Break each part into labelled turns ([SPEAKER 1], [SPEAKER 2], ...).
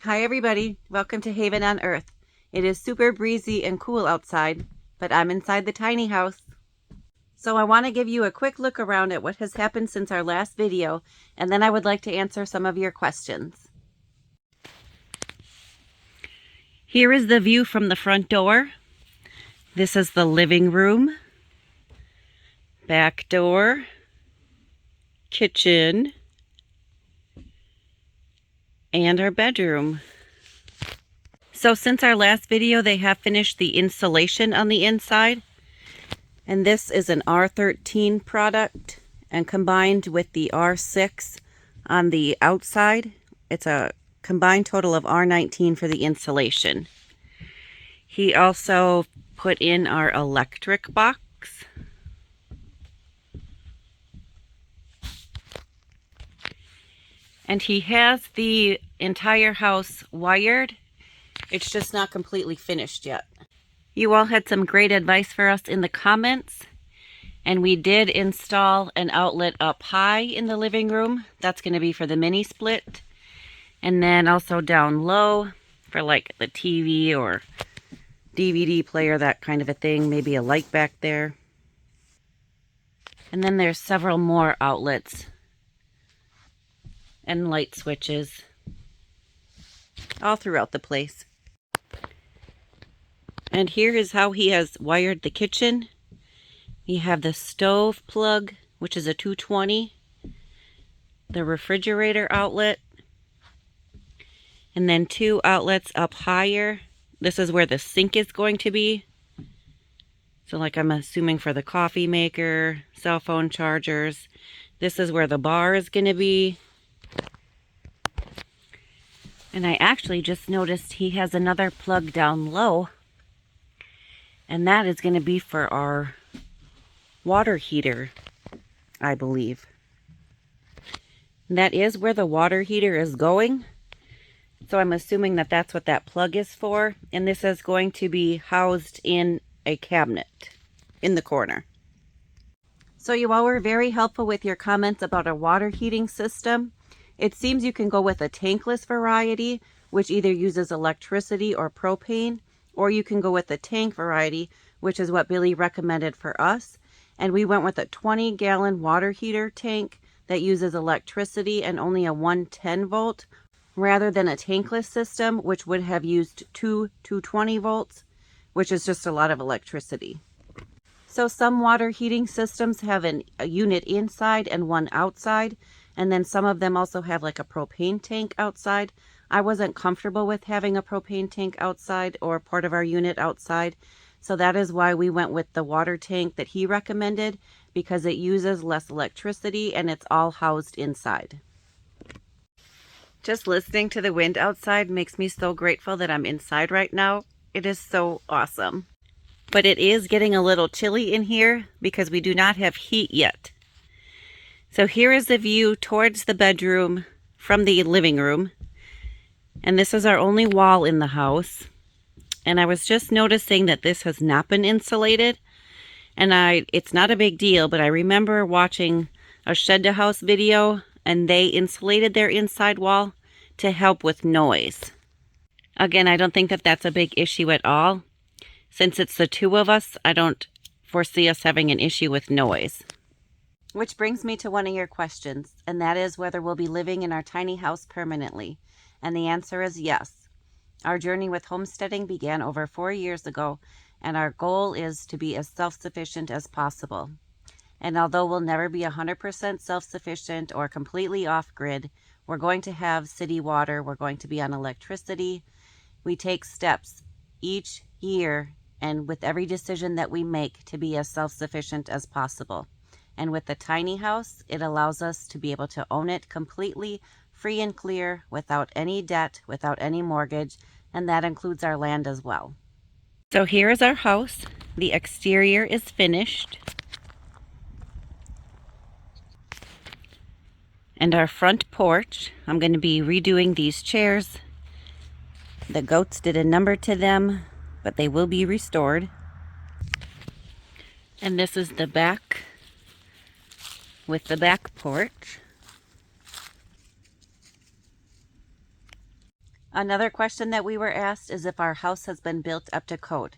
[SPEAKER 1] Hi everybody, welcome to Haven on Earth. It is super breezy and cool outside, but I'm inside the tiny house. So I want to give you a quick look around at what has happened since our last video, and then I would like to answer some of your questions. Here is the view from the front door. This is the living room, back door, kitchen, and our bedroom. So since our last video, they have finished the insulation on the inside. And this is an R13 product, and combined with the R6 on the outside, it's a combined total of R19 for the insulation. He also put in our electric box. And he has the entire house wired. It's just not completely finished yet. You all had some great advice for us in the comments, and we did install an outlet up high in the living room. That's going to be for the mini split, and then also down low for like the TV or DVD player, that kind of a thing, maybe a light back there. And then there's several more outlets and light switches all throughout the place. And here is how he has wired the kitchen. You have the stove plug, which is a 220, the refrigerator outlet, and then two outlets up higher. This is where the sink is going to be. So like I'm assuming for the coffee maker, cell phone chargers. This is where the bar is going to be. And I actually just noticed he has another plug down low. And that is going to be for our water heater, I believe. And that is where the water heater is going. So I'm assuming that that's what that plug is for. And this is going to be housed in a cabinet in the corner. So you all were very helpful with your comments about a water heating system. It seems you can go with a tankless variety, which either uses electricity or propane, or you can go with the tank variety, which is what Billy recommended for us. And we went with a 20-gallon water heater tank that uses electricity and only a 110 volt, rather than a tankless system, which would have used two 220 volts, which is just a lot of electricity. So some water heating systems have a unit inside and one outside, and then some of them also have like a propane tank outside. I wasn't comfortable with having a propane tank outside or part of our unit outside, so that is why we went with the water tank that he recommended, because it uses less electricity and it's all housed inside. Just listening to the wind outside makes me so grateful that I'm inside right now. It is so awesome. But it is getting a little chilly in here because we do not have heat yet. So here is the view towards the bedroom from the living room. And this is our only wall in the house. And I was just noticing that this has not been insulated. And it's not a big deal, but I remember watching a shed to house video and they insulated their inside wall to help with noise. Again, I don't think that that's a big issue at all. Since it's the two of us, I don't foresee us having an issue with noise. Which brings me to one of your questions, and that is whether we'll be living in our tiny house permanently. And the answer is yes. Our journey with homesteading began over 4 years ago, and our goal is to be as self-sufficient as possible. And although we'll never be 100% self-sufficient or completely off-grid, we're going to have city water, we're going to be on electricity. We take steps each year and with every decision that we make to be as self-sufficient as possible. And with the tiny house, it allows us to be able to own it completely, free and clear, without any debt, without any mortgage, and that includes our land as well. So here is our house. The exterior is finished. And our front porch, I'm going to be redoing these chairs. The goats did a number to them, but they will be restored. And this is the back with the back porch. Another question that we were asked is if our house has been built up to code.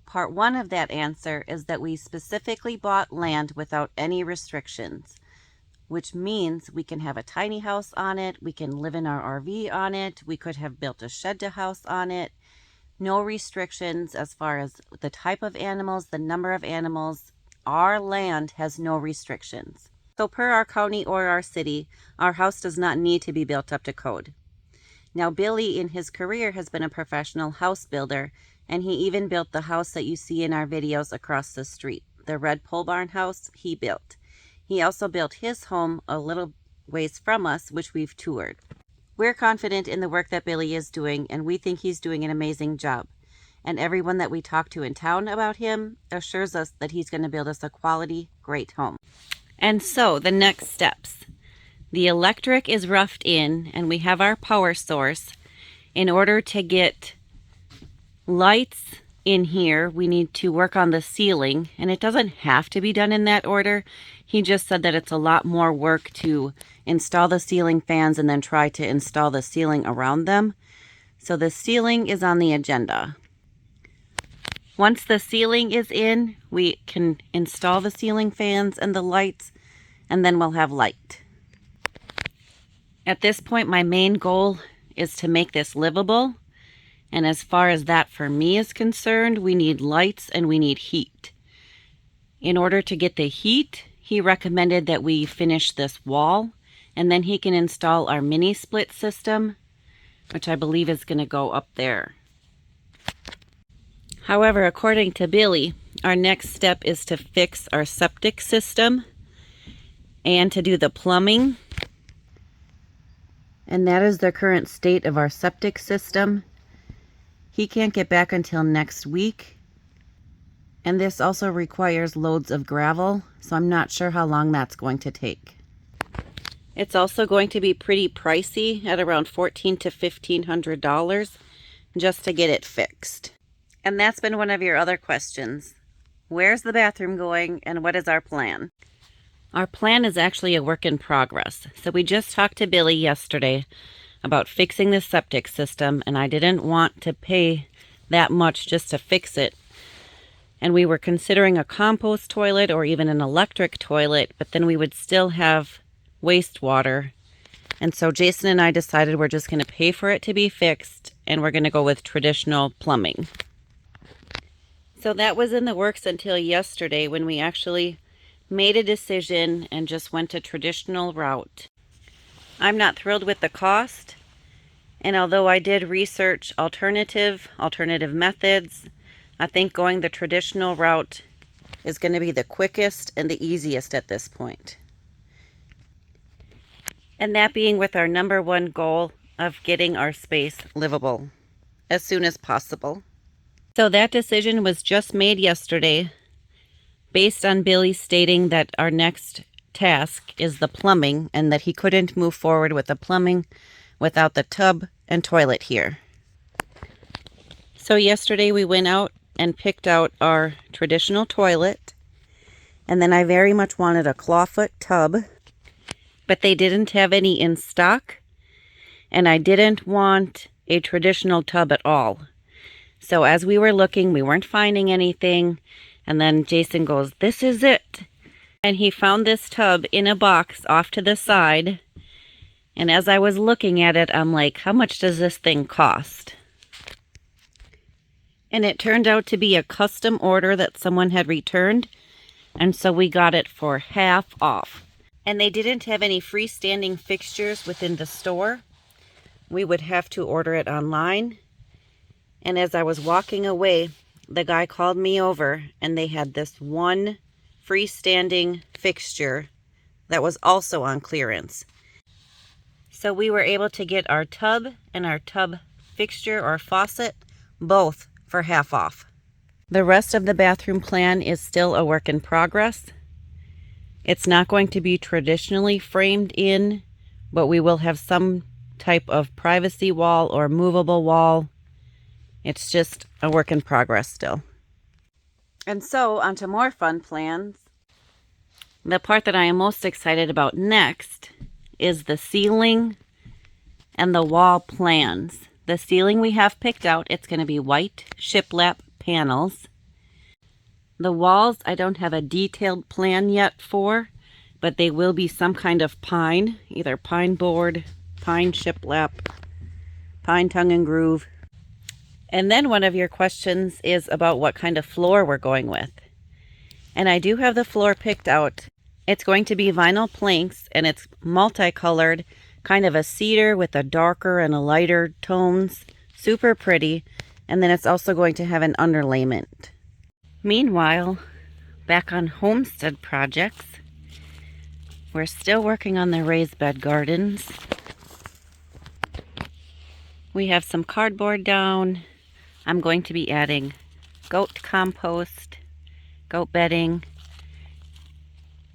[SPEAKER 1] Part one of that answer is that we specifically bought land without any restrictions, which means we can have a tiny house on it, we can live in our RV on it, we could have built a shed to house on it. No restrictions as far as the type of animals, the number of animals. Our land has no restrictions. So per our county or our city, our house does not need to be built up to code. Now, Billy in his career has been a professional house builder, and he even built the house that you see in our videos across the street. The red pole barn house he built. He also built his home a little ways from us, which we've toured. We're confident in the work that Billy is doing, and we think he's doing an amazing job. And everyone that we talk to in town about him assures us that he's going to build us a quality, great home. And so the next steps. The electric is roughed in, and we have our power source. In order to get lights in here, we need to work on the ceiling, and it doesn't have to be done in that order. He just said that it's a lot more work to install the ceiling fans and then try to install the ceiling around them. So the ceiling is on the agenda. Once the ceiling is in, we can install the ceiling fans and the lights, and then we'll have light. At this point, my main goal is to make this livable. And as far as that for me is concerned, we need lights and we need heat. In order to get the heat, he recommended that we finish this wall, and then he can install our mini split system, which I believe is going to go up there. However, according to Billy, our next step is to fix our septic system and to do the plumbing. And that is the current state of our septic system. He can't get back until next week. And this also requires loads of gravel, so I'm not sure how long that's going to take. It's also going to be pretty pricey at around $1,400 to $1,500 just to get it fixed. And that's been one of your other questions. Where's the bathroom going and what is our plan? Our plan is actually a work in progress. So we just talked to Billy yesterday about fixing the septic system, and I didn't want to pay that much just to fix it. And we were considering a compost toilet or even an electric toilet, but then we would still have wastewater. And so Jason and I decided we're just going to pay for it to be fixed, and we're going to go with traditional plumbing. So that was in the works until yesterday when we actually made a decision and just went a traditional route. I'm not thrilled with the cost, and although I did research alternative methods, I think going the traditional route is going to be the quickest and the easiest at this point. And that being with our number one goal of getting our space livable as soon as possible. So that decision was just made yesterday based on Billy stating that our next task is the plumbing and that he couldn't move forward with the plumbing without the tub and toilet here. So yesterday we went out and picked out our traditional toilet, and then I very much wanted a clawfoot tub, but they didn't have any in stock, and I didn't want a traditional tub at all. So as we were looking, we weren't finding anything. And then Jason goes, "This is it." And he found this tub in a box off to the side. And as I was looking at it, I'm like, how much does this thing cost? And it turned out to be a custom order that someone had returned. And so we got it for half off. And they didn't have any freestanding fixtures within the store. We would have to order it online. And as I was walking away, the guy called me over, and they had this one freestanding fixture that was also on clearance. So we were able to get our tub and our tub fixture or faucet both for half off. The rest of the bathroom plan is still a work in progress. It's not going to be traditionally framed in, but we will have some type of privacy wall or movable wall. It's just a work in progress still. And so, on to more fun plans. The part that I am most excited about next is the ceiling and the wall plans. The ceiling we have picked out, it's going to be white shiplap panels. The walls I don't have a detailed plan yet for, but they will be some kind of pine, either pine board, pine shiplap, pine tongue and groove. And then one of your questions is about what kind of floor we're going with. And I do have the floor picked out. It's going to be vinyl planks, and it's multicolored, kind of a cedar with a darker and a lighter tones. Super pretty. And then it's also going to have an underlayment. Meanwhile, back on Homestead projects, we're still working on the raised bed gardens. We have some cardboard down. I'm going to be adding goat compost, goat bedding.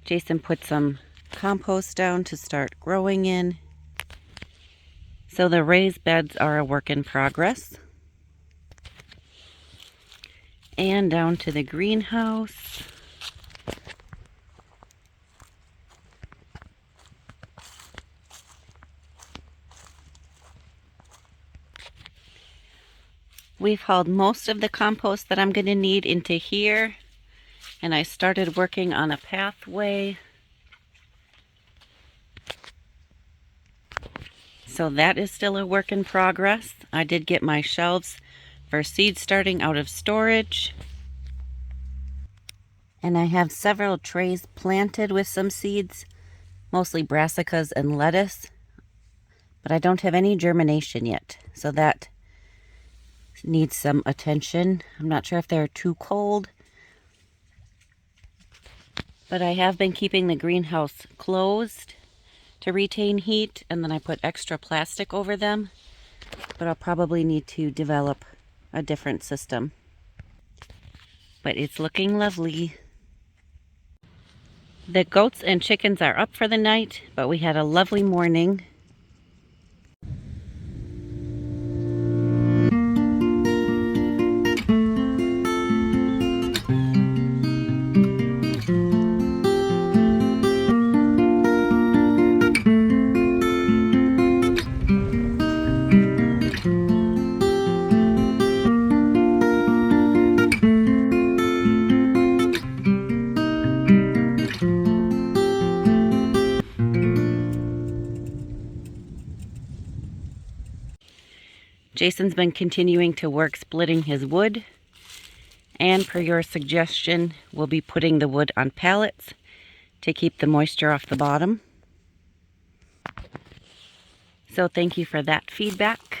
[SPEAKER 1] Jason put some compost down to start growing in. So the raised beds are a work in progress. And down to the greenhouse. We've hauled most of the compost that I'm going to need into here, and I started working on a pathway. So that is still a work in progress. I did get my shelves for seeds starting out of storage. And I have several trays planted with some seeds, mostly brassicas and lettuce, but I don't have any germination yet, so that needs some attention. I'm not sure if they're too cold, but I have been keeping the greenhouse closed to retain heat, and then I put extra plastic over them, but I'll probably need to develop a different system. But it's looking lovely. The goats and chickens are up for the night, but we had a lovely morning. Jason's been continuing to work splitting his wood, and per your suggestion, we'll be putting the wood on pallets to keep the moisture off the bottom. So thank you for that feedback.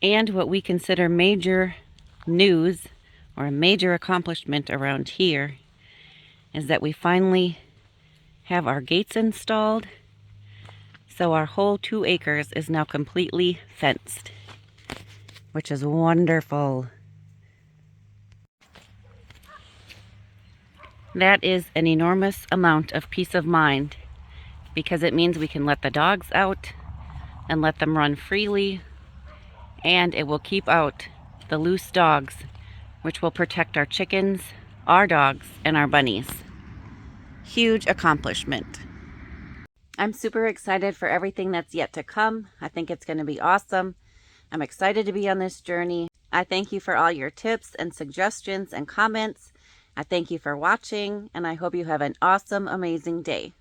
[SPEAKER 1] And what we consider major news or a major accomplishment around here is that we finally have our gates installed. So our whole 2 acres is now completely fenced, which is wonderful. That is an enormous amount of peace of mind, because it means we can let the dogs out and let them run freely, and it will keep out the loose dogs, which will protect our chickens, our dogs, and our bunnies. Huge accomplishment. I'm super excited for everything that's yet to come. I think it's going to be awesome. I'm excited to be on this journey. I thank you for all your tips and suggestions and comments. I thank you for watching, and I hope you have an awesome, amazing day.